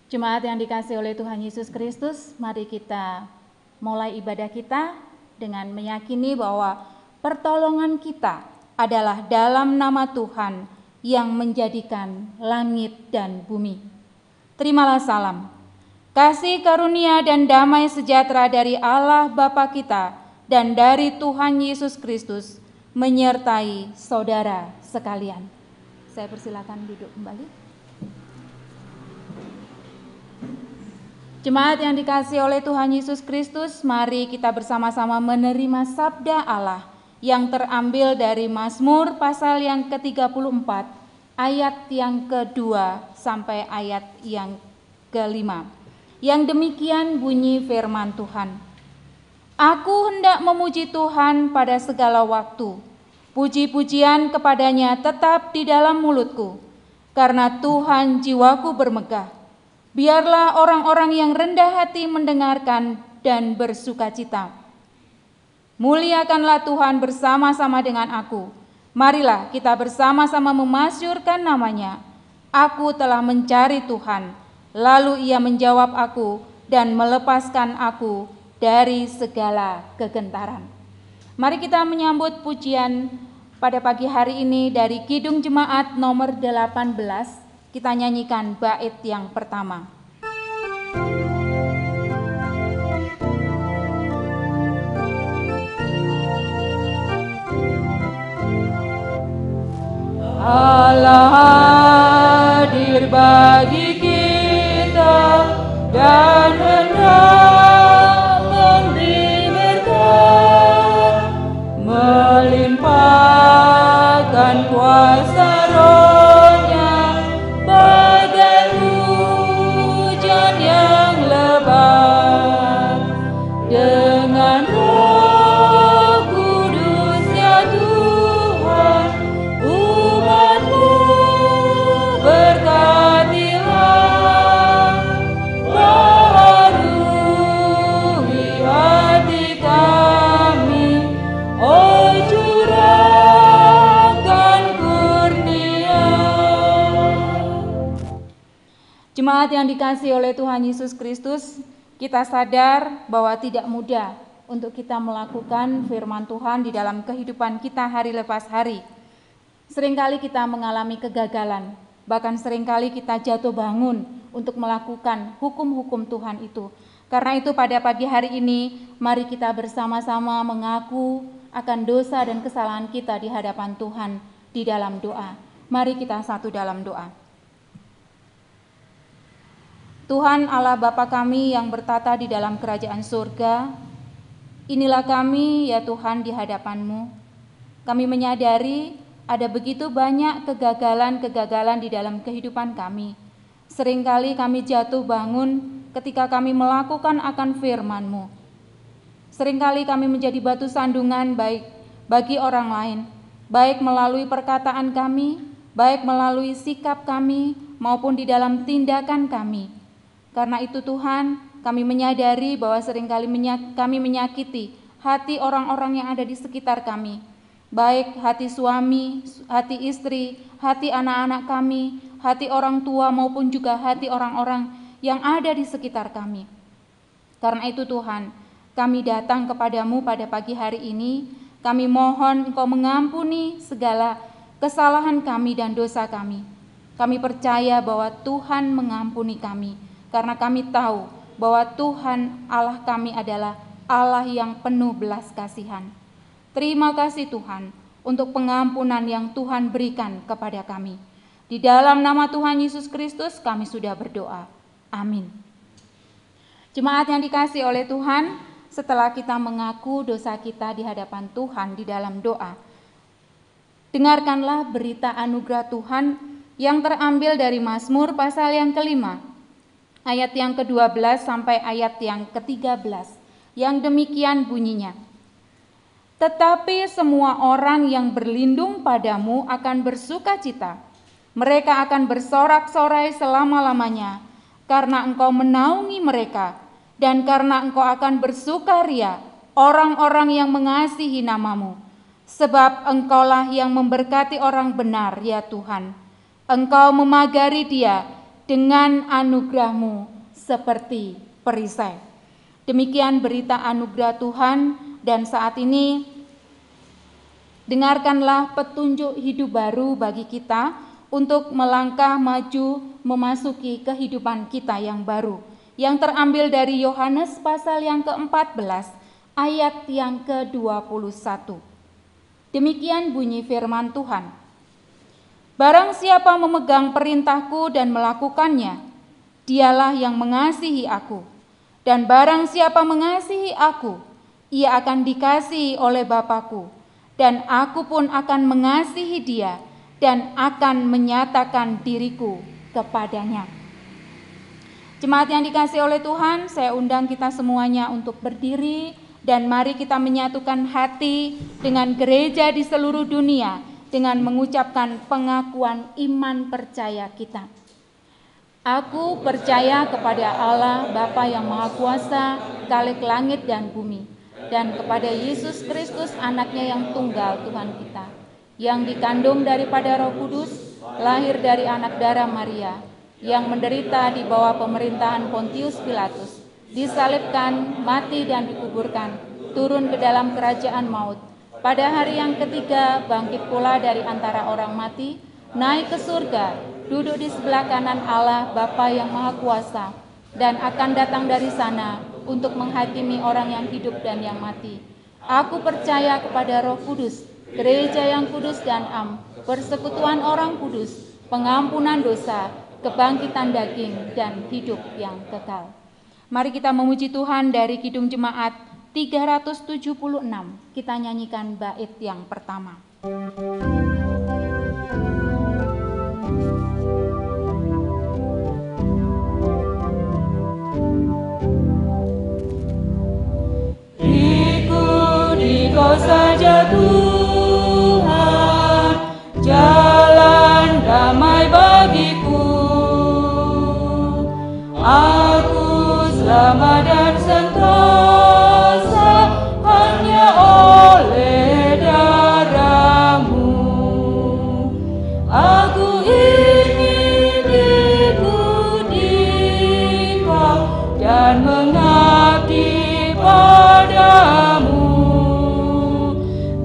Jemaat yang dikasihi oleh Tuhan Yesus Kristus, mari kita mulai ibadah kita dengan meyakini bahwa pertolongan kita adalah dalam nama Tuhan yang menjadikan langit dan bumi. Terimalah salam, kasih karunia dan damai sejahtera dari Allah Bapa kita dan dari Tuhan Yesus Kristus menyertai saudara sekalian. Saya persilakan duduk kembali. Jemaat yang dikasihi oleh Tuhan Yesus Kristus, mari kita bersama-sama menerima sabda Allah yang terambil dari Mazmur pasal yang ke-34, ayat yang kedua sampai ayat yang kelima. Yang demikian bunyi firman Tuhan. Aku hendak memuji Tuhan pada segala waktu. Puji-pujian kepadanya tetap di dalam mulutku, karena Tuhan jiwaku bermegah. Biarlah orang-orang yang rendah hati mendengarkan dan bersukacita. Muliakanlah Tuhan bersama-sama dengan aku. Marilah kita bersama-sama memasyurkan namanya. Aku telah mencari Tuhan, lalu Ia menjawab aku dan melepaskan aku dari segala kegentaran. Mari kita menyambut pujian pada pagi hari ini dari Kidung Jemaat nomor 18. Kita nyanyikan bait yang pertama. Allah hadir bagi kita dan hendak memberi berkat, melimpahkan kuasa Roh-Nya bagai hujan yang lebat. Dengan Roh Kudus ya Tuhan, umat-Mu berkatilah, baharui hati kami, oh curahkan kurnia. Jemaat yang dikasihi oleh Tuhan Yesus Kristus, kita sadar bahwa tidak mudah untuk kita melakukan firman Tuhan di dalam kehidupan kita hari lepas hari. Seringkali kita mengalami kegagalan, bahkan seringkali kita jatuh bangun untuk melakukan hukum-hukum Tuhan itu. Karena itu pada pagi hari ini, mari kita bersama-sama mengaku akan dosa dan kesalahan kita di hadapan Tuhan di dalam doa. Mari kita satu dalam doa. Tuhan Allah Bapa kami yang bertata di dalam kerajaan surga, inilah kami ya Tuhan di hadapan-Mu. Kami menyadari ada begitu banyak kegagalan-kegagalan di dalam kehidupan kami. Seringkali kami jatuh bangun ketika kami melakukan akan firman-Mu. Seringkali kami menjadi batu sandungan baik bagi orang lain, baik melalui perkataan kami, baik melalui sikap kami, maupun di dalam tindakan kami. Karena itu Tuhan, kami menyadari bahwa seringkali kami menyakiti hati orang-orang yang ada di sekitar kami. Baik hati suami, hati istri, hati anak-anak kami, hati orang tua maupun juga hati orang-orang yang ada di sekitar kami. Karena itu Tuhan, kami datang kepadamu pada pagi hari ini, kami mohon Engkau mengampuni segala kesalahan kami dan dosa kami. Kami percaya bahwa Tuhan mengampuni kami, karena kami tahu bahwa Tuhan Allah kami adalah Allah yang penuh belas kasihan. Terima kasih Tuhan untuk pengampunan yang Tuhan berikan kepada kami. Di dalam nama Tuhan Yesus Kristus kami sudah berdoa. Amin. Jemaat yang dikasihi oleh Tuhan, setelah kita mengaku dosa kita di hadapan Tuhan di dalam doa, dengarkanlah berita anugerah Tuhan yang terambil dari Mazmur pasal yang kelima, ayat yang ke-12 sampai ayat yang ke-13, yang demikian bunyinya. Tetapi semua orang yang berlindung padamu akan bersukacita. Mereka akan bersorak-sorai selama-lamanya, karena Engkau menaungi mereka, dan karena Engkau akan bersukaria orang-orang yang mengasihi nama-Mu. Sebab Engkaulah yang memberkati orang benar, ya Tuhan. Engkau memagari dia dengan anugerah-Mu seperti perisai. Demikian berita anugerah Tuhan, dan saat ini dengarkanlah petunjuk hidup baru bagi kita untuk melangkah maju memasuki kehidupan kita yang baru, yang terambil dari Yohanes pasal yang ke-14 ayat yang ke-21. Demikian bunyi firman Tuhan. Barang siapa memegang perintahku dan melakukannya, dialah yang mengasihi aku. Dan barang siapa mengasihi aku, ia akan dikasihi oleh Bapa-Ku, dan aku pun akan mengasihi dia dan akan menyatakan diriku kepadanya. Jemaat yang dikasihi oleh Tuhan, saya undang kita semuanya untuk berdiri dan mari kita menyatukan hati dengan gereja di seluruh dunia dengan mengucapkan pengakuan iman percaya kita. Aku percaya kepada Allah Bapa yang Maha Kuasa, Khalik langit dan bumi, dan kepada Yesus Kristus anaknya yang tunggal Tuhan kita, yang dikandung daripada Roh Kudus, lahir dari anak darah Maria, yang menderita di bawah pemerintahan Pontius Pilatus, disalibkan, mati dan dikuburkan, turun ke dalam kerajaan maut. Pada hari yang ketiga bangkit pula dari antara orang mati, naik ke surga, duduk di sebelah kanan Allah Bapa yang Maha Kuasa, dan akan datang dari sana untuk menghakimi orang yang hidup dan yang mati. Aku percaya kepada Roh Kudus, gereja yang kudus dan am, persekutuan orang kudus, pengampunan dosa, kebangkitan daging, dan hidup yang kekal. Mari kita memuji Tuhan dari Kidung Jemaat 376. Kita nyanyikan bait yang pertama. Engkau saja Tuhan, jalan damai bagiku. Aku selamat dan sentosa hanya oleh darah-Mu. Aku ingin ikuti Kau dan mengabdi padamu.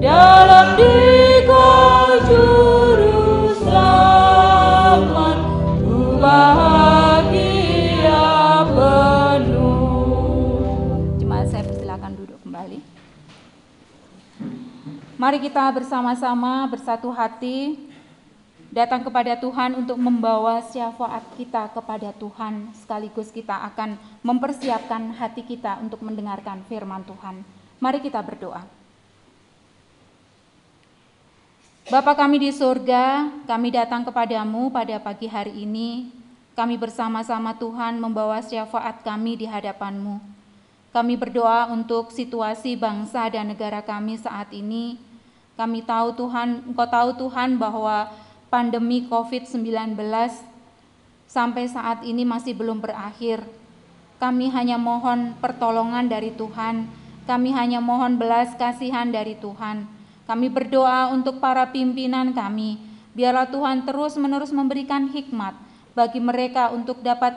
Dalam Dikau juru selamat, ku bahagia penuh. Jemaat saya persilakan duduk kembali. Mari kita bersama-sama bersatu hati datang kepada Tuhan untuk membawa syafaat kita kepada Tuhan. Sekaligus kita akan mempersiapkan hati kita untuk mendengarkan firman Tuhan. Mari kita berdoa. Bapa kami di surga, kami datang kepadamu pada pagi hari ini. Kami bersama-sama Tuhan membawa syafaat kami di hadapan-Mu. Kami berdoa untuk situasi bangsa dan negara kami saat ini. Kami tahu Tuhan, Engkau tahu Tuhan bahwa pandemi COVID-19 sampai saat ini masih belum berakhir. Kami hanya mohon pertolongan dari Tuhan. Kami hanya mohon belas kasihan dari Tuhan. Kami berdoa untuk para pimpinan kami, biarlah Tuhan terus-menerus memberikan hikmat bagi mereka untuk dapat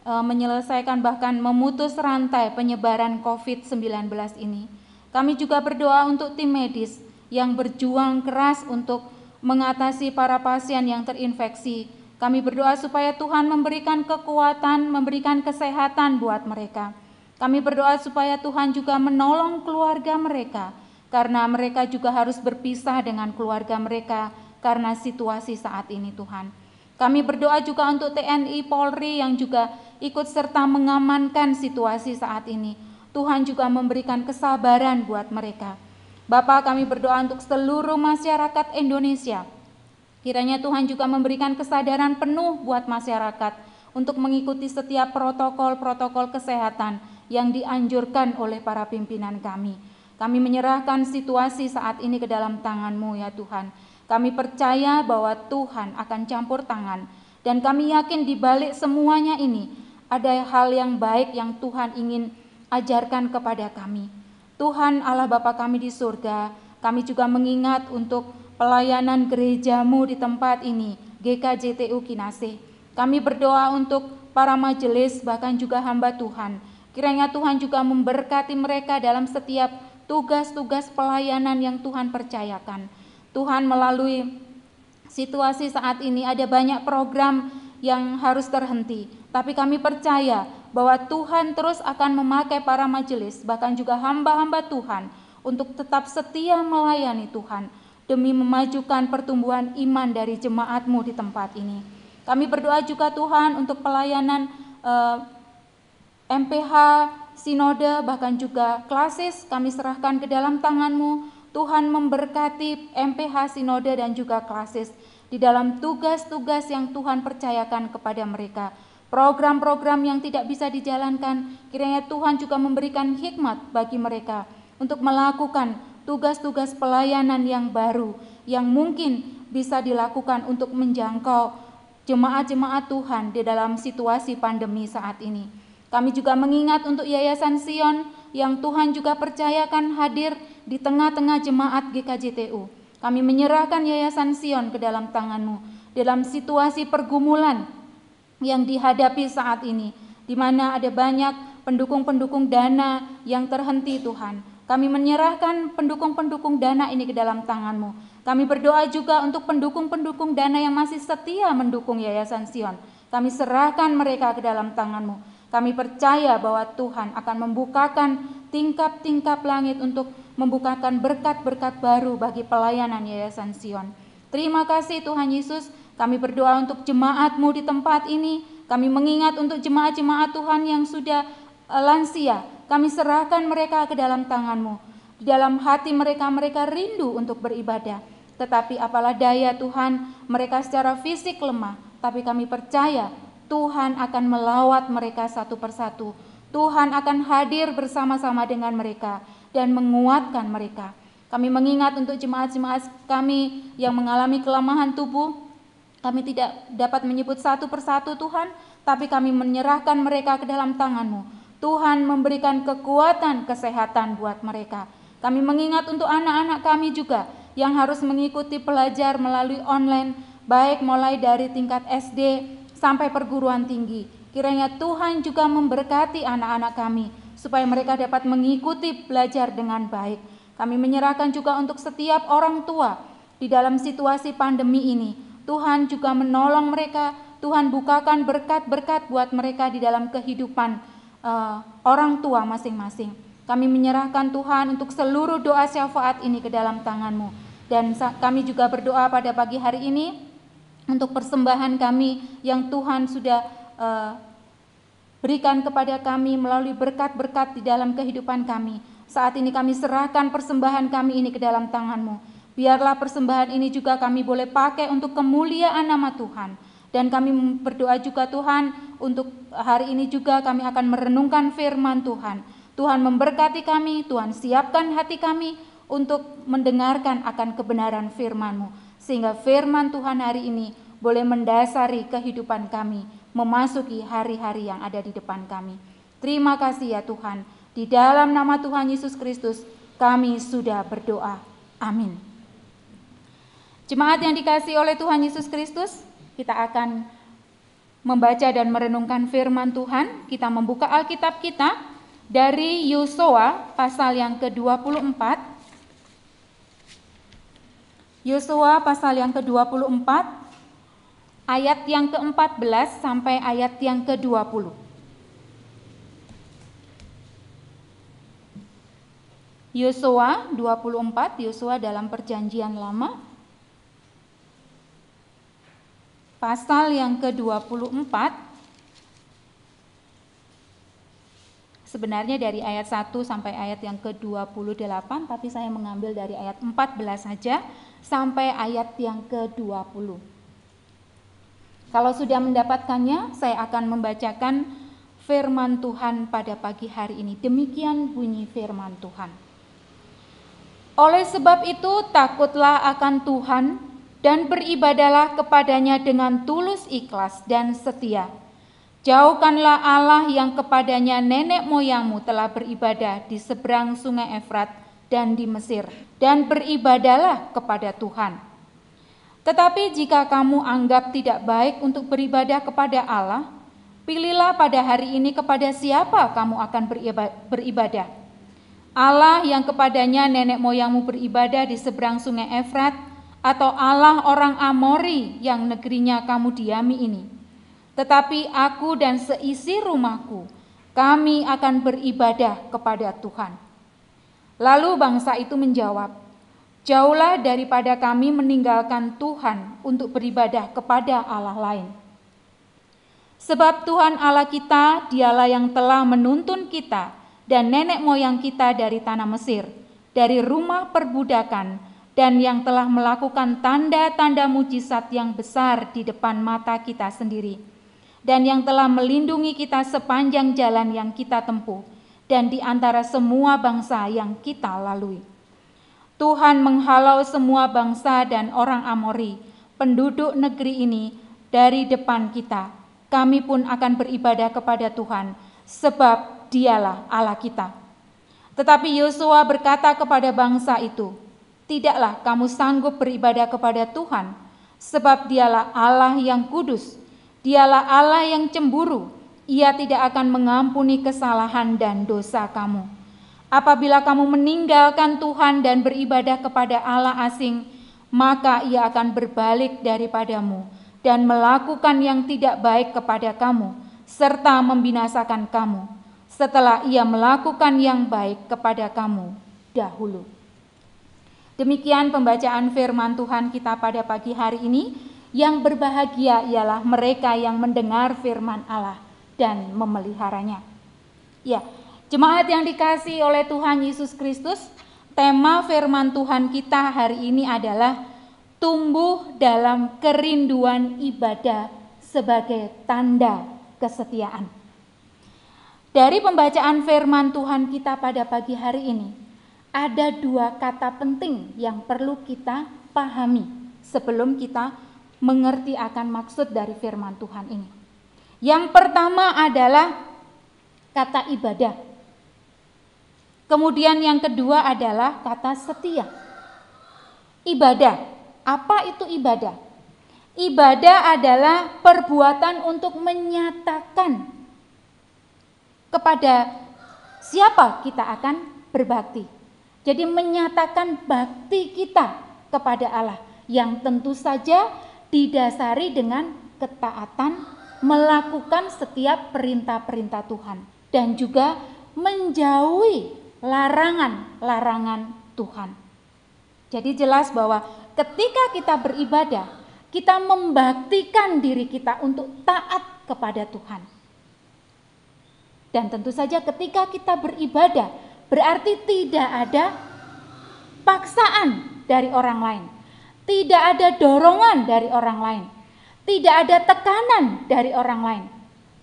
menyelesaikan bahkan memutus rantai penyebaran COVID-19 ini. Kami juga berdoa untuk tim medis yang berjuang keras untuk mengatasi para pasien yang terinfeksi. Kami berdoa supaya Tuhan memberikan kekuatan, memberikan kesehatan buat mereka. Kami berdoa supaya Tuhan juga menolong keluarga mereka, karena mereka juga harus berpisah dengan keluarga mereka karena situasi saat ini Tuhan. Kami berdoa juga untuk TNI Polri yang juga ikut serta mengamankan situasi saat ini. Tuhan juga memberikan kesabaran buat mereka. Bapa, kami berdoa untuk seluruh masyarakat Indonesia. Kiranya Tuhan juga memberikan kesadaran penuh buat masyarakat untuk mengikuti setiap protokol-protokol kesehatan yang dianjurkan oleh para pimpinan kami. Kami menyerahkan situasi saat ini ke dalam tangan-Mu ya Tuhan. Kami percaya bahwa Tuhan akan campur tangan. Dan kami yakin di balik semuanya ini ada hal yang baik yang Tuhan ingin ajarkan kepada kami. Tuhan Allah Bapa kami di surga, kami juga mengingat untuk pelayanan gereja-Mu di tempat ini, GKJTU Kinasih. Kami berdoa untuk para majelis, bahkan juga hamba Tuhan. Kiranya Tuhan juga memberkati mereka dalam setiap tugas-tugas pelayanan yang Tuhan percayakan. Tuhan, melalui situasi saat ini ada banyak program yang harus terhenti, tapi kami percaya bahwa Tuhan terus akan memakai para majelis, bahkan juga hamba-hamba Tuhan, untuk tetap setia melayani Tuhan, demi memajukan pertumbuhan iman dari jemaat-Mu di tempat ini. Kami berdoa juga Tuhan untuk pelayanan MPH, sinode, bahkan juga klasis, kami serahkan ke dalam tangan-Mu. Tuhan memberkati MPH, sinode, dan juga klasis di dalam tugas-tugas yang Tuhan percayakan kepada mereka. Program-program yang tidak bisa dijalankan, kiranya Tuhan juga memberikan hikmat bagi mereka untuk melakukan tugas-tugas pelayanan yang baru, yang mungkin bisa dilakukan untuk menjangkau jemaat-jemaat Tuhan di dalam situasi pandemi saat ini. Kami juga mengingat untuk Yayasan Sion yang Tuhan juga percayakan hadir di tengah-tengah jemaat GKJTU. Kami menyerahkan Yayasan Sion ke dalam tangan-Mu dalam situasi pergumulan yang dihadapi saat ini, di mana ada banyak pendukung-pendukung dana yang terhenti Tuhan. Kami menyerahkan pendukung-pendukung dana ini ke dalam tangan-Mu. Kami berdoa juga untuk pendukung-pendukung dana yang masih setia mendukung Yayasan Sion. Kami serahkan mereka ke dalam tangan-Mu. Kami percaya bahwa Tuhan akan membukakan tingkap-tingkap langit untuk membukakan berkat-berkat baru bagi pelayanan Yayasan Sion. Terima kasih Tuhan Yesus. Kami berdoa untuk jemaat-Mu di tempat ini. Kami mengingat untuk jemaat-jemaat Tuhan yang sudah lansia. Kami serahkan mereka ke dalam tangan-Mu. Di dalam hati mereka rindu untuk beribadah. Tetapi apalah daya Tuhan, mereka secara fisik lemah. Tapi kami percaya Tuhan akan melawat mereka satu persatu. Tuhan akan hadir bersama-sama dengan mereka dan menguatkan mereka. Kami mengingat untuk jemaat-jemaat kami yang mengalami kelemahan tubuh. Kami tidak dapat menyebut satu persatu Tuhan, tapi kami menyerahkan mereka ke dalam tangan-Mu. Tuhan memberikan kekuatan, kesehatan buat mereka. Kami mengingat untuk anak-anak kami juga yang harus mengikuti belajar melalui online, baik mulai dari tingkat SD sampai perguruan tinggi. Kiranya Tuhan juga memberkati anak-anak kami, supaya mereka dapat mengikuti belajar dengan baik. Kami menyerahkan juga untuk setiap orang tua di dalam situasi pandemi ini. Tuhan juga menolong mereka, Tuhan bukakan berkat-berkat buat mereka di dalam kehidupan orang tua masing-masing. Kami menyerahkan Tuhan untuk seluruh doa syafaat ini ke dalam tangan-Mu. Dan kami juga berdoa pada pagi hari ini untuk persembahan kami yang Tuhan sudah berikan kepada kami melalui berkat-berkat di dalam kehidupan kami. Saat ini kami serahkan persembahan kami ini ke dalam tangan-Mu. Biarlah persembahan ini juga kami boleh pakai untuk kemuliaan nama Tuhan. Dan kami berdoa juga Tuhan, untuk hari ini juga kami akan merenungkan firman Tuhan. Tuhan memberkati kami, Tuhan siapkan hati kami untuk mendengarkan akan kebenaran firman-Mu. Sehingga firman Tuhan hari ini boleh mendasari kehidupan kami, memasuki hari-hari yang ada di depan kami. Terima kasih ya Tuhan. Di dalam nama Tuhan Yesus Kristus kami sudah berdoa. Amin. Jemaat yang dikasihi oleh Tuhan Yesus Kristus, kita akan membaca dan merenungkan firman Tuhan. Kita membuka Alkitab kita dari Yosua pasal yang ke-24. Yosua pasal yang ke-24, ayat yang ke-14 sampai ayat yang ke-20. Yosua 24, Yosua dalam perjanjian lama, pasal yang ke-24, sebenarnya dari ayat 1 sampai ayat yang ke-28, tapi saya mengambil dari ayat 14 saja sampai ayat yang ke-20. Kalau sudah mendapatkannya, saya akan membacakan firman Tuhan pada pagi hari ini. Demikian bunyi firman Tuhan. Oleh sebab itu, takutlah akan Tuhan dan beribadalah kepadanya dengan tulus ikhlas dan setia. Jauhkanlah Allah yang kepadanya nenek moyangmu telah beribadah di seberang sungai Efrat dan di Mesir, dan beribadalah kepada Tuhan. Tetapi jika kamu anggap tidak baik untuk beribadah kepada Allah, pilihlah pada hari ini kepada siapa kamu akan beribadah. Allah yang kepadanya nenek moyangmu beribadah di seberang sungai Efrat, atau Allah orang Amori yang negerinya kamu diami ini. Tetapi aku dan seisi rumahku, kami akan beribadah kepada Tuhan. Lalu bangsa itu menjawab, jauhlah daripada kami meninggalkan Tuhan untuk beribadah kepada Allah lain. Sebab Tuhan Allah kita, dialah yang telah menuntun kita dan nenek moyang kita dari tanah Mesir, dari rumah perbudakan, dan yang telah melakukan tanda-tanda mujizat yang besar di depan mata kita sendiri, dan yang telah melindungi kita sepanjang jalan yang kita tempuh, dan di antara semua bangsa yang kita lalui. Tuhan menghalau semua bangsa dan orang Amori, penduduk negeri ini, dari depan kita. Kami pun akan beribadah kepada Tuhan, sebab Dialah Allah kita. Tetapi Yosua berkata kepada bangsa itu, tidaklah kamu sanggup beribadah kepada Tuhan, sebab Dialah Allah yang kudus, Dialah Allah yang cemburu, Ia tidak akan mengampuni kesalahan dan dosa kamu. Apabila kamu meninggalkan Tuhan dan beribadah kepada Allah asing, maka Ia akan berbalik daripadamu dan melakukan yang tidak baik kepada kamu, serta membinasakan kamu, setelah Ia melakukan yang baik kepada kamu dahulu. Demikian pembacaan firman Tuhan kita pada pagi hari ini. Yang berbahagia ialah mereka yang mendengar firman Allah dan memeliharanya. Ya, jemaat yang dikasihi oleh Tuhan Yesus Kristus, tema firman Tuhan kita hari ini adalah tumbuh dalam kerinduan ibadah sebagai tanda kesetiaan. Dari pembacaan firman Tuhan kita pada pagi hari ini, ada dua kata penting yang perlu kita pahami sebelum kita mengerti akan maksud dari firman Tuhan ini. Yang pertama adalah kata ibadah. Kemudian yang kedua adalah kata setia. Ibadah. Apa itu ibadah? Ibadah adalah perbuatan untuk menyatakan kepada siapa kita akan berbakti. Jadi menyatakan bakti kita kepada Allah yang tentu saja didasari dengan ketaatan, melakukan setiap perintah-perintah Tuhan, dan juga menjauhi larangan-larangan Tuhan. Jadi jelas bahwa ketika kita beribadah, kita membaktikan diri kita untuk taat kepada Tuhan. Dan tentu saja ketika kita beribadah, berarti tidak ada paksaan dari orang lain. Tidak ada dorongan dari orang lain. Tidak ada tekanan dari orang lain.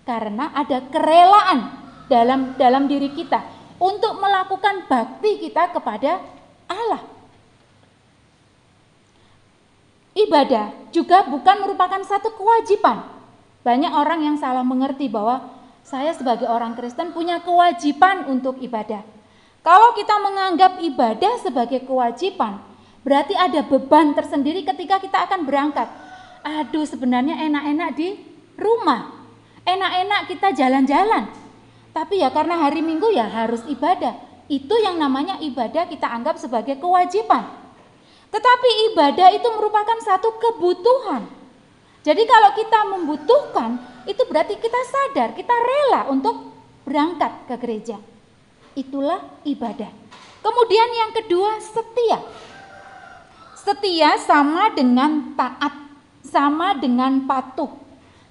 Karena ada kerelaan dalam diri kita untuk melakukan bakti kita kepada Allah. Ibadah juga bukan merupakan satu kewajiban. Banyak orang yang salah mengerti bahwa saya sebagai orang Kristen punya kewajiban untuk ibadah. Kalau kita menganggap ibadah sebagai kewajiban, berarti ada beban tersendiri ketika kita akan berangkat. Aduh, sebenarnya enak-enak di rumah, enak-enak kita jalan-jalan. Tapi ya karena hari Minggu ya harus ibadah. Itu yang namanya ibadah kita anggap sebagai kewajiban. Tetapi ibadah itu merupakan satu kebutuhan. Jadi kalau kita membutuhkan, itu berarti kita sadar, kita rela untuk berangkat ke gereja. Itulah ibadah. Kemudian yang kedua, setia. Setia sama dengan taat, sama dengan patuh,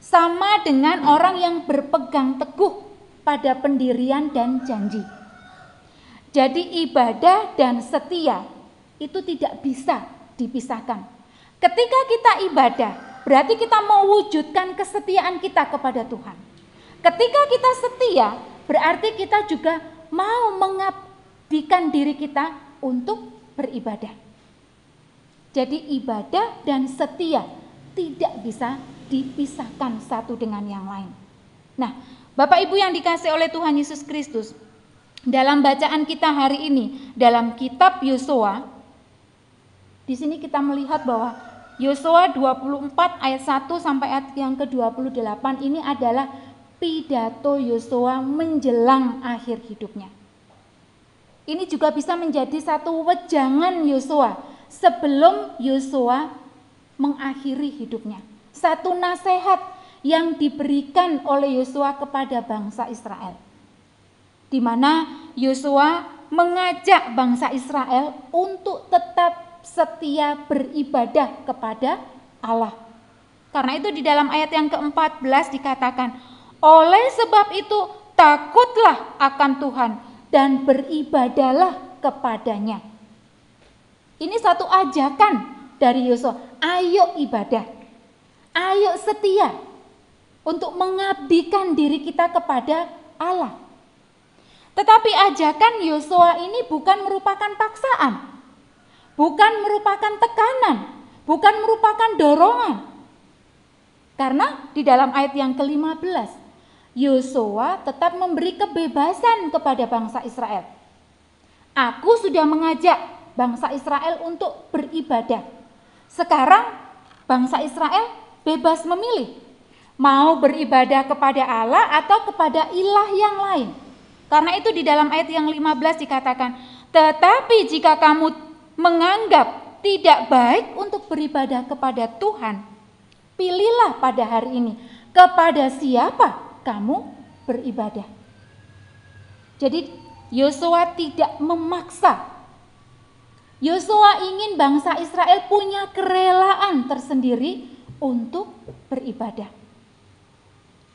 sama dengan orang yang berpegang teguh pada pendirian dan janji. Jadi ibadah dan setia itu tidak bisa dipisahkan. Ketika kita ibadah, berarti kita mewujudkan kesetiaan kita kepada Tuhan. Ketika kita setia, berarti kita juga mau mengabdikan diri kita untuk beribadah. Jadi ibadah dan setia tidak bisa dipisahkan satu dengan yang lain. Nah, Bapak Ibu yang dikasihi oleh Tuhan Yesus Kristus, dalam bacaan kita hari ini dalam kitab Yosua, di sini kita melihat bahwa Yosua 24 ayat 1 sampai ayat yang ke-28 ini adalah pidato Yosua menjelang akhir hidupnya. Ini juga bisa menjadi satu wejangan Yosua sebelum Yosua mengakhiri hidupnya. Satu nasihat yang diberikan oleh Yosua kepada bangsa Israel, di mana Yosua mengajak bangsa Israel untuk tetap setia beribadah kepada Allah. Karena itu di dalam ayat yang ke-14 dikatakan, oleh sebab itu takutlah akan Tuhan dan beribadahlah kepadanya. Ini satu ajakan dari Yosua, ayo ibadah, ayo setia untuk mengabdikan diri kita kepada Allah. Tetapi ajakan Yosua ini bukan merupakan paksaan, bukan merupakan tekanan, bukan merupakan dorongan. Karena di dalam ayat yang ke-15, Yosua tetap memberi kebebasan kepada bangsa Israel. Aku sudah mengajak bangsa Israel untuk beribadah. Sekarang bangsa Israel bebas memilih, mau beribadah kepada Allah atau kepada ilah yang lain. Karena itu di dalam ayat yang 15 dikatakan, tetapi jika kamu menganggap tidak baik untuk beribadah kepada Tuhan, pilihlah pada hari ini kepada siapa kamu beribadah. Jadi Yosua tidak memaksa. Yosua ingin bangsa Israel punya kerelaan tersendiri untuk beribadah.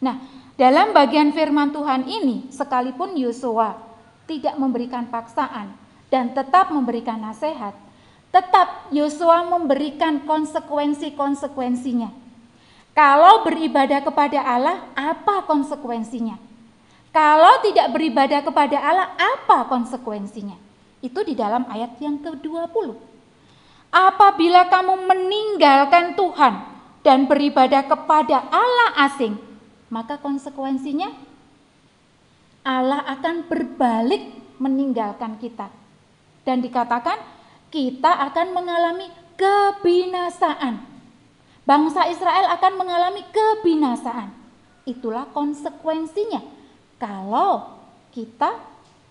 Nah, dalam bagian firman Tuhan ini, sekalipun Yosua tidak memberikan paksaan dan tetap memberikan nasihat, tetap Yosua memberikan konsekuensi-konsekuensinya. Kalau beribadah kepada Allah, apa konsekuensinya? Kalau tidak beribadah kepada Allah, apa konsekuensinya? Itu di dalam ayat yang ke-20. Apabila kamu meninggalkan Tuhan dan beribadah kepada Allah asing, maka konsekuensinya Allah akan berbalik meninggalkan kita. Dan dikatakan kita akan mengalami kebinasaan. Bangsa Israel akan mengalami kebinasaan. Itulah konsekuensinya kalau kita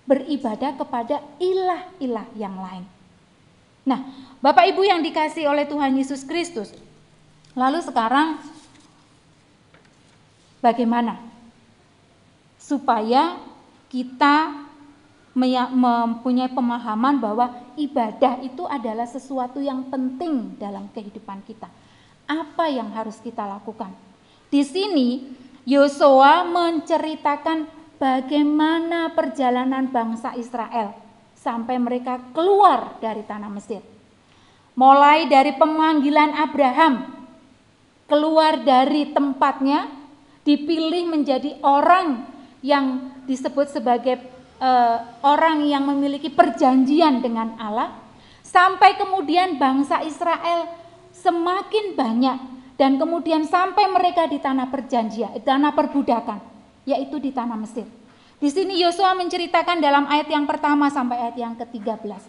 beribadah kepada ilah-ilah yang lain. Nah, Bapak Ibu yang dikasihi oleh Tuhan Yesus Kristus, lalu sekarang bagaimana supaya kita mempunyai pemahaman bahwa ibadah itu adalah sesuatu yang penting dalam kehidupan kita. Apa yang harus kita lakukan? Di sini Yosua menceritakan bagaimana perjalanan bangsa Israel sampai mereka keluar dari tanah Mesir. Mulai dari pemanggilan Abraham keluar dari tempatnya, dipilih menjadi orang yang disebut sebagai orang yang memiliki perjanjian dengan Allah, sampai kemudian bangsa Israel semakin banyak dan kemudian sampai mereka di tanah perjanjian, tanah perbudakan, yaitu di tanah Mesir. Di sini Yosua menceritakan dalam ayat yang pertama sampai ayat yang ke-13,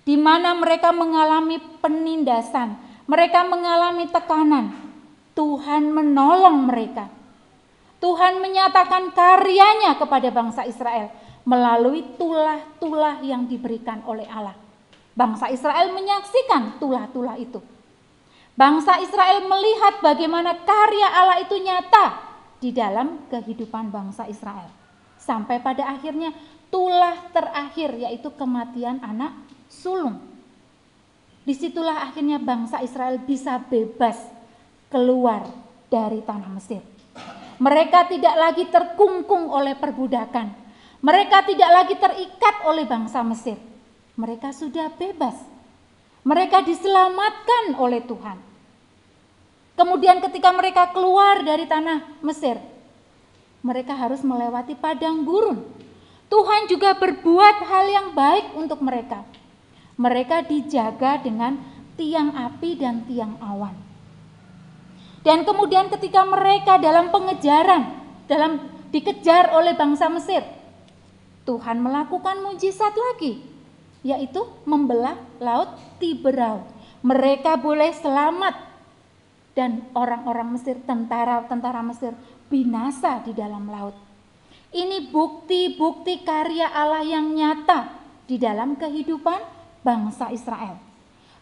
di mana mereka mengalami penindasan, mereka mengalami tekanan. Tuhan menolong mereka. Tuhan menyatakan karyanya kepada bangsa Israel melalui tulah-tulah yang diberikan oleh Allah. Bangsa Israel menyaksikan tulah-tulah itu. Bangsa Israel melihat bagaimana karya Allah itu nyata di dalam kehidupan bangsa Israel. Sampai pada akhirnya tulah terakhir, yaitu kematian anak sulung. Disitulah akhirnya bangsa Israel bisa bebas keluar dari tanah Mesir. Mereka tidak lagi terkungkung oleh perbudakan. Mereka tidak lagi terikat oleh bangsa Mesir. Mereka sudah bebas. Mereka diselamatkan oleh Tuhan. Kemudian ketika mereka keluar dari tanah Mesir, mereka harus melewati padang gurun. Tuhan juga berbuat hal yang baik untuk mereka. Mereka dijaga dengan tiang api dan tiang awan. Dan kemudian ketika mereka dalam pengejaran, dikejar oleh bangsa Mesir, Tuhan melakukan mujizat lagi, yaitu membelah laut Tiberau, mereka boleh selamat dan orang-orang Mesir, tentara Mesir binasa di dalam laut. Ini bukti-bukti karya Allah yang nyata di dalam kehidupan bangsa Israel.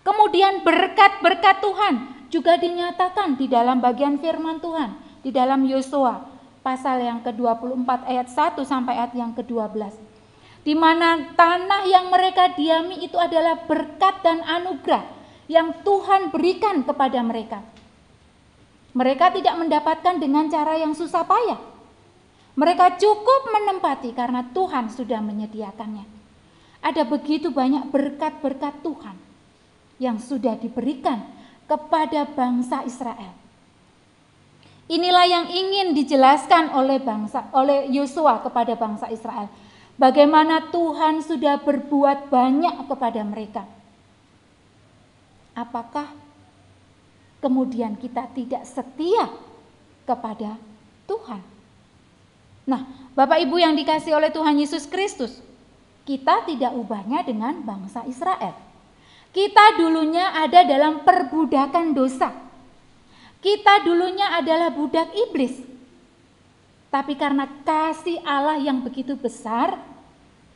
Kemudian berkat-berkat Tuhan juga dinyatakan di dalam bagian firman Tuhan di dalam Yosua pasal yang ke-24 ayat 1 sampai ayat yang ke-12. Di mana tanah yang mereka diami itu adalah berkat dan anugerah yang Tuhan berikan kepada mereka. Mereka tidak mendapatkan dengan cara yang susah payah. Mereka cukup menempati karena Tuhan sudah menyediakannya. Ada begitu banyak berkat-berkat Tuhan yang sudah diberikan kepada bangsa Israel. Inilah yang ingin dijelaskan oleh Yosua kepada bangsa Israel. Bagaimana Tuhan sudah berbuat banyak kepada mereka. Apakah kemudian kita tidak setia kepada Tuhan? Nah, Bapak Ibu yang dikasihi oleh Tuhan Yesus Kristus, kita tidak ubahnya dengan bangsa Israel. Kita dulunya ada dalam perbudakan dosa. Kita dulunya adalah budak iblis. Tapi karena kasih Allah yang begitu besar,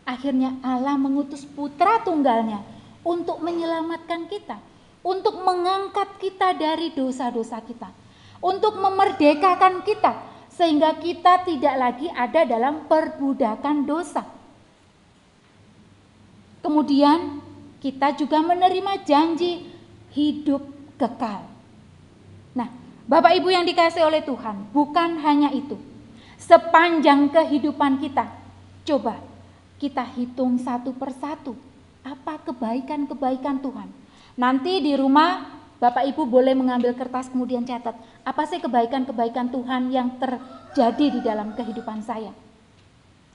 akhirnya Allah mengutus putra tunggalnya untuk menyelamatkan kita, untuk mengangkat kita dari dosa-dosa kita, untuk memerdekakan kita, sehingga kita tidak lagi ada dalam perbudakan dosa. Kemudian kita juga menerima janji hidup kekal. Nah, Bapak Ibu yang dikasihi oleh Tuhan, bukan hanya itu. Sepanjang kehidupan kita, coba kita hitung satu persatu apa kebaikan-kebaikan Tuhan. Nanti di rumah Bapak Ibu boleh mengambil kertas kemudian catat, apa sih kebaikan-kebaikan Tuhan yang terjadi di dalam kehidupan saya.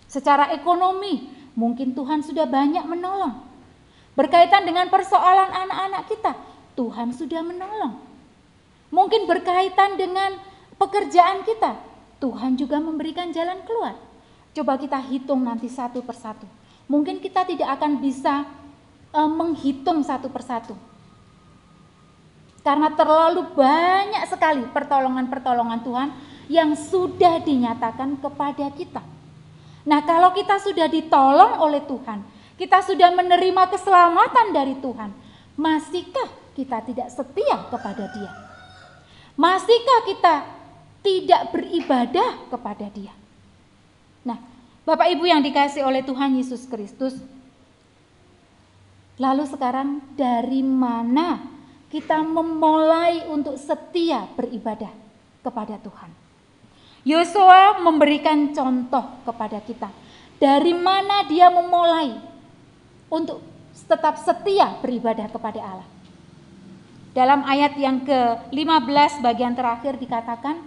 Secara ekonomi, mungkin Tuhan sudah banyak menolong. Berkaitan dengan persoalan anak-anak kita, Tuhan sudah menolong. Mungkin berkaitan dengan pekerjaan kita, Tuhan juga memberikan jalan keluar. Coba kita hitung nanti satu persatu. Mungkin kita tidak akan bisa menghitung satu persatu. Karena terlalu banyak sekali pertolongan-pertolongan Tuhan yang sudah dinyatakan kepada kita. Nah, kalau kita sudah ditolong oleh Tuhan, kita sudah menerima keselamatan dari Tuhan, masihkah kita tidak setia kepada Dia? Masihkah kita tidak beribadah kepada Dia? Nah, Bapak Ibu yang dikasihi oleh Tuhan Yesus Kristus, lalu sekarang dari mana kita memulai untuk setia beribadah kepada Tuhan? Yosua memberikan contoh kepada kita. Dari mana dia memulai untuk tetap setia beribadah kepada Allah? Dalam ayat yang ke-15 bagian terakhir dikatakan,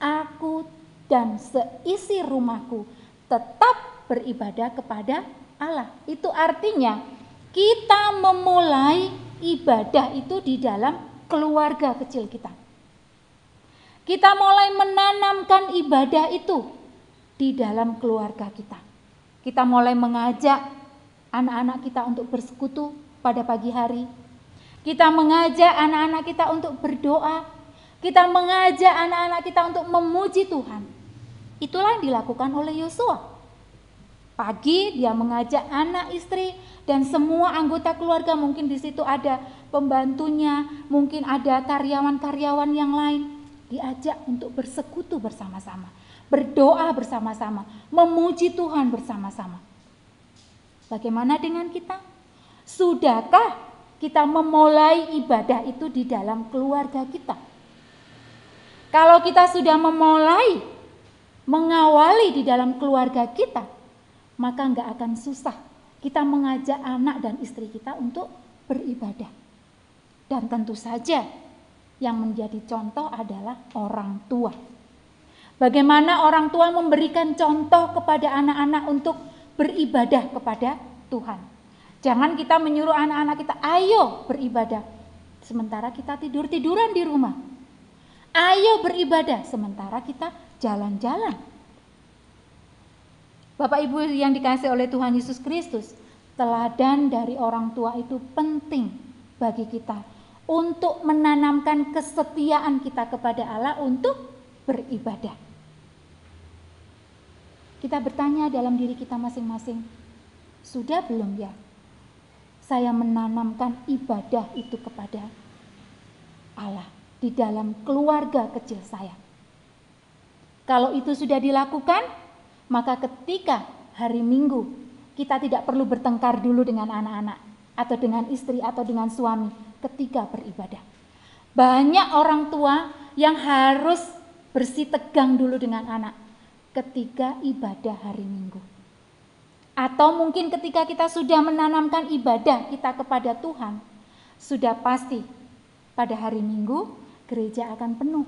aku dan seisi rumahku tetap beribadah kepada Allah. Itu artinya kita memulai ibadah itu di dalam keluarga kecil kita. Kita mulai menanamkan ibadah itu di dalam keluarga kita. Kita mulai mengajak anak-anak kita untuk bersekutu pada pagi hari. Kita mengajak anak-anak kita untuk berdoa. Kita mengajak anak-anak kita untuk memuji Tuhan. Itulah yang dilakukan oleh Yosua. Pagi dia mengajak anak, istri, dan semua anggota keluarga. Mungkin di situ ada pembantunya, mungkin ada karyawan-karyawan yang lain. Diajak untuk bersekutu bersama-sama, berdoa bersama-sama, memuji Tuhan bersama-sama. Bagaimana dengan kita? Sudahkah kita memulai ibadah itu di dalam keluarga kita? Kalau kita sudah memulai, mengawali di dalam keluarga kita, maka enggak akan susah kita mengajak anak dan istri kita untuk beribadah. Dan tentu saja yang menjadi contoh adalah orang tua. Bagaimana orang tua memberikan contoh kepada anak-anak untuk beribadah kepada Tuhan. Jangan kita menyuruh anak-anak kita, ayo beribadah, sementara kita tidur-tiduran di rumah. Ayo beribadah, sementara kita jalan-jalan. Bapak Ibu yang dikasihi oleh Tuhan Yesus Kristus, teladan dari orang tua itu penting bagi kita untuk menanamkan kesetiaan kita kepada Allah untuk beribadah. Kita bertanya dalam diri kita masing-masing, sudah belum ya saya menanamkan ibadah itu kepada Allah di dalam keluarga kecil saya? Kalau itu sudah dilakukan, maka ketika hari Minggu kita tidak perlu bertengkar dulu dengan anak-anak atau dengan istri atau dengan suami ketika beribadah. Banyak orang tua yang harus bersih tegang dulu dengan anak ketika ibadah hari Minggu. Atau mungkin ketika kita sudah menanamkan ibadah kita kepada Tuhan, sudah pasti pada hari Minggu gereja akan penuh.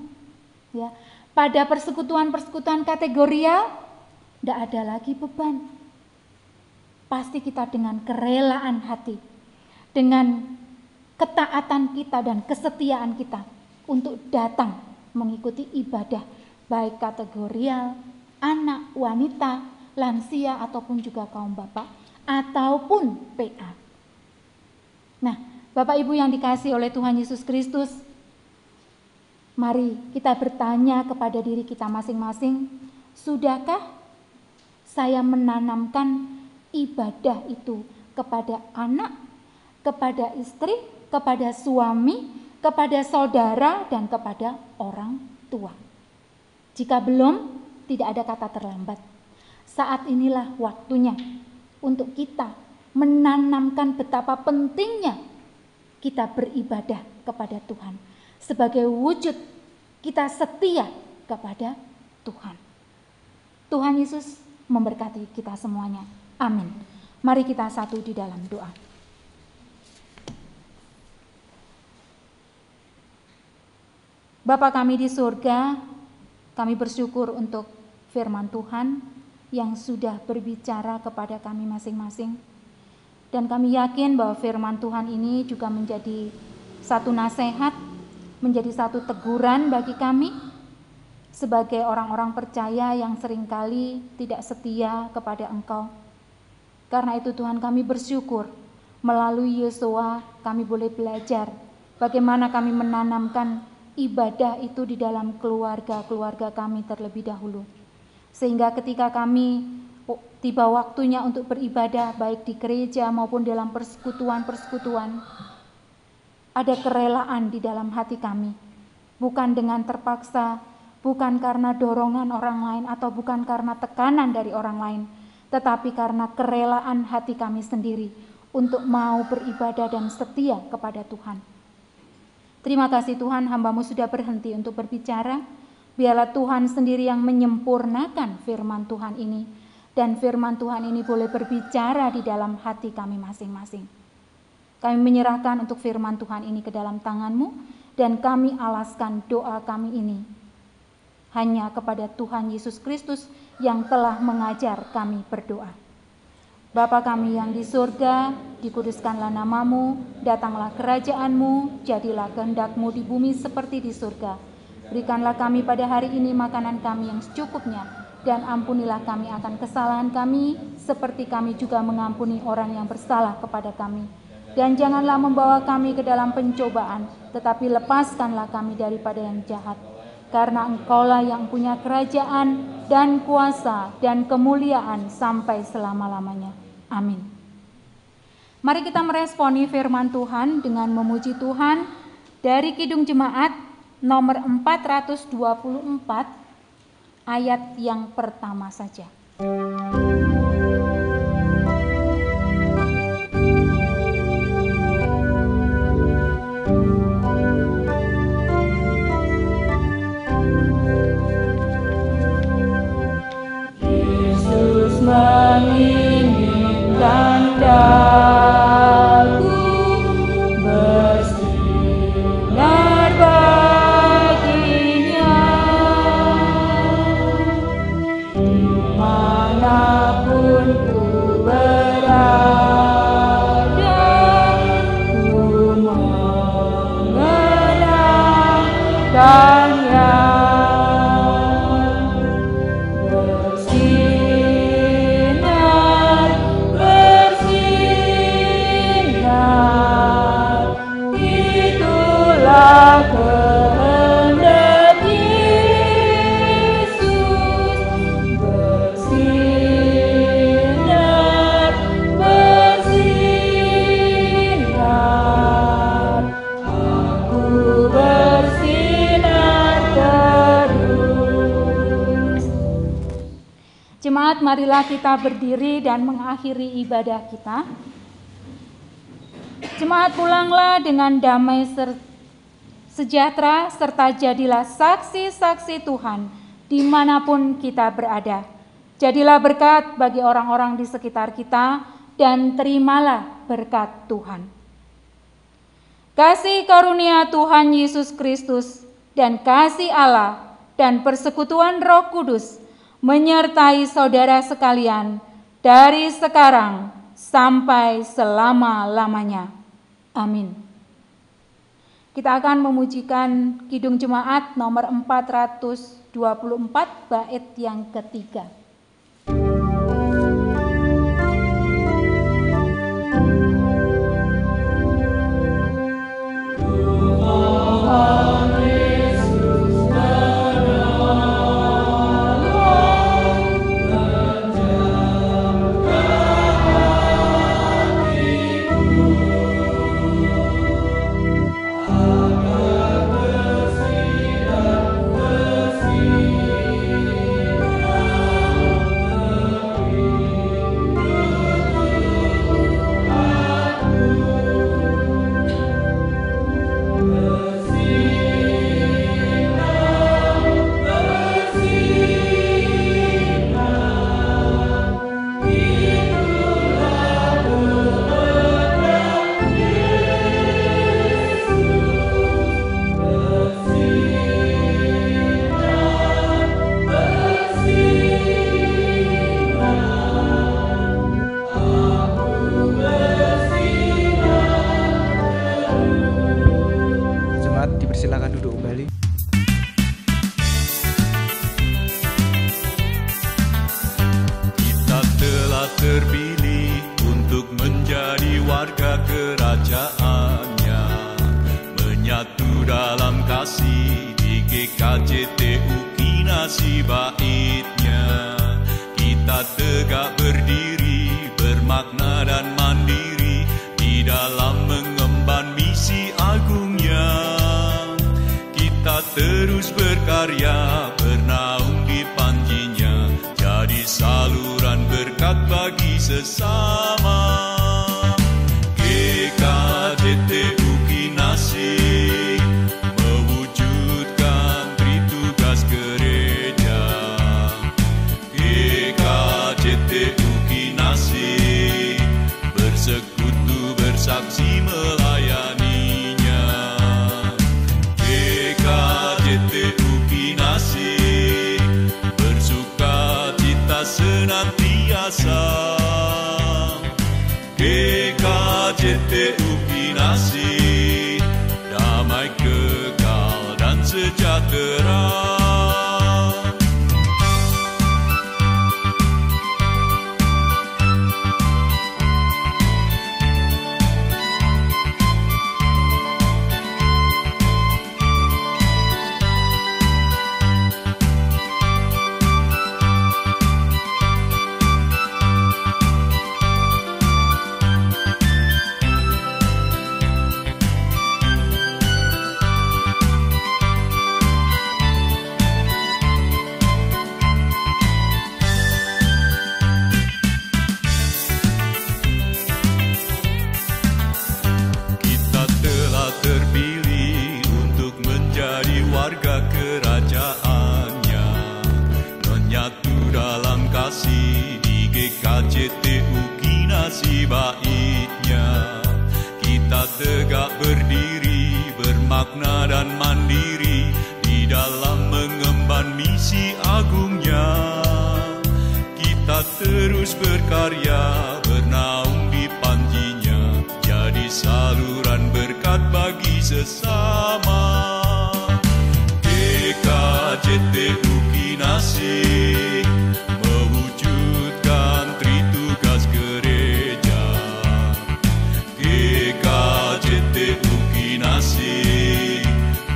Ya, pada persekutuan-persekutuan kategorial tidak ada lagi beban. Pasti kita dengan kerelaan hati, dengan ketaatan kita dan kesetiaan kita untuk datang mengikuti ibadah baik kategorial, anak, wanita, lansia ataupun juga kaum bapak ataupun PA. Nah, Bapak Ibu yang dikasihi oleh Tuhan Yesus Kristus, mari kita bertanya kepada diri kita masing-masing, sudahkah saya menanamkan ibadah itu kepada anak, kepada istri, kepada suami, kepada saudara, dan kepada orang tua? Jika belum, tidak ada kata terlambat. Saat inilah waktunya untuk kita menanamkan betapa pentingnya kita beribadah kepada Tuhan. Sebagai wujud kita setia kepada Tuhan. Tuhan Yesus memberkati kita semuanya. Amin. Mari kita satu di dalam doa. Bapa kami di surga, kami bersyukur untuk firman Tuhan yang sudah berbicara kepada kami masing-masing. Dan kami yakin bahwa firman Tuhan ini juga menjadi satu nasihat, menjadi satu teguran bagi kami sebagai orang-orang percaya yang seringkali tidak setia kepada Engkau. Karena itu Tuhan, kami bersyukur melalui Yosua kami boleh belajar bagaimana kami menanamkan ibadah itu di dalam keluarga-keluarga kami terlebih dahulu. Sehingga ketika kami tiba waktunya untuk beribadah baik di gereja maupun dalam persekutuan-persekutuan, ada kerelaan di dalam hati kami. Bukan dengan terpaksa, bukan karena dorongan orang lain atau bukan karena tekanan dari orang lain, tetapi karena kerelaan hati kami sendiri untuk mau beribadah dan setia kepada Tuhan. Terima kasih Tuhan, hamba-Mu sudah berhenti untuk berbicara. Biarlah Tuhan sendiri yang menyempurnakan firman Tuhan ini. Dan firman Tuhan ini boleh berbicara di dalam hati kami masing-masing. Kami menyerahkan untuk firman Tuhan ini ke dalam tangan-Mu. Dan kami alaskan doa kami ini hanya kepada Tuhan Yesus Kristus yang telah mengajar kami berdoa. Bapa kami yang di surga, dikuduskanlah nama-Mu, datanglah kerajaan-Mu, jadilah kehendak-Mu di bumi seperti di surga. Berikanlah kami pada hari ini makanan kami yang secukupnya, dan ampunilah kami akan kesalahan kami, seperti kami juga mengampuni orang yang bersalah kepada kami. Dan janganlah membawa kami ke dalam pencobaan, tetapi lepaskanlah kami daripada yang jahat. Karena Engkaulah yang punya kerajaan dan kuasa dan kemuliaan sampai selama-lamanya. Amin. Mari kita meresponi firman Tuhan dengan memuji Tuhan dari Kidung Jemaat nomor 424 ayat yang pertama saja. Yesus menginginkan daku bersinar baginya dimanapun ku berada, ku mengenangkannya. Bersinar, bersinar Jemaat, marilah kita berdiri dan mengakhiri ibadah kita. Jemaat, pulanglah dengan damai sejahtera serta jadilah saksi-saksi Tuhan dimanapun kita berada. Jadilah berkat bagi orang-orang di sekitar kita dan terimalah berkat Tuhan. Kasih karunia Tuhan Yesus Kristus dan kasih Allah dan persekutuan Roh Kudus menyertai saudara sekalian dari sekarang sampai selama-lamanya. Amin. Kita akan memujikan Kidung Jemaat nomor 424 bait yang ketiga. Silakan duduk kembali. Kita telah terpilih untuk menjadi warga kerajaannya, menyatu dalam kasih di GKJTU Kinasi baitnya. Kita tegak berdiri, bermakna dan mandiri di dalam mengemban misi agungnya. Kita terus berkarya, bernaung di panjinya, jadi saluran berkat bagi sesama. GKJTU Kinasi mewujudkan tritugas gereja. GKJTU Kinasi bersekutu bersaksi melayani. GKJTU Kinasi bersuka cita senantiasa. GKJTU Kinasi damai kekal dan sejahtera. Terpilih untuk menjadi warga kerajaannya, menyatu dalam kasih di GKJTU Kinasi baitnya. Kita tegak berdiri, bermakna dan mandiri di dalam mengemban misi agungnya. Kita terus berkarya, bernaung di panjinya, jadi saluran berkat bagi sesama. GKJTU Kinasi mewujudkan tritugas gereja. GKJTU Kinasi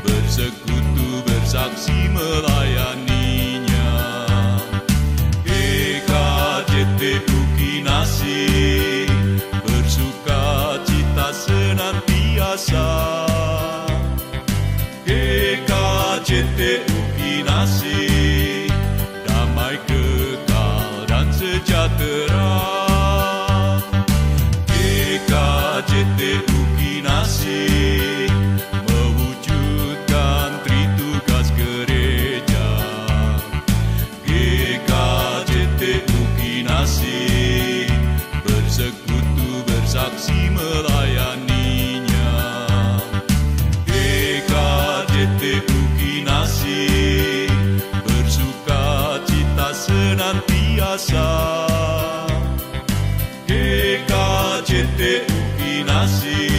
bersekutu bersaksi melayaninya. GKJTU Kinasi bersuka cita senantiasa. JTU Kinasi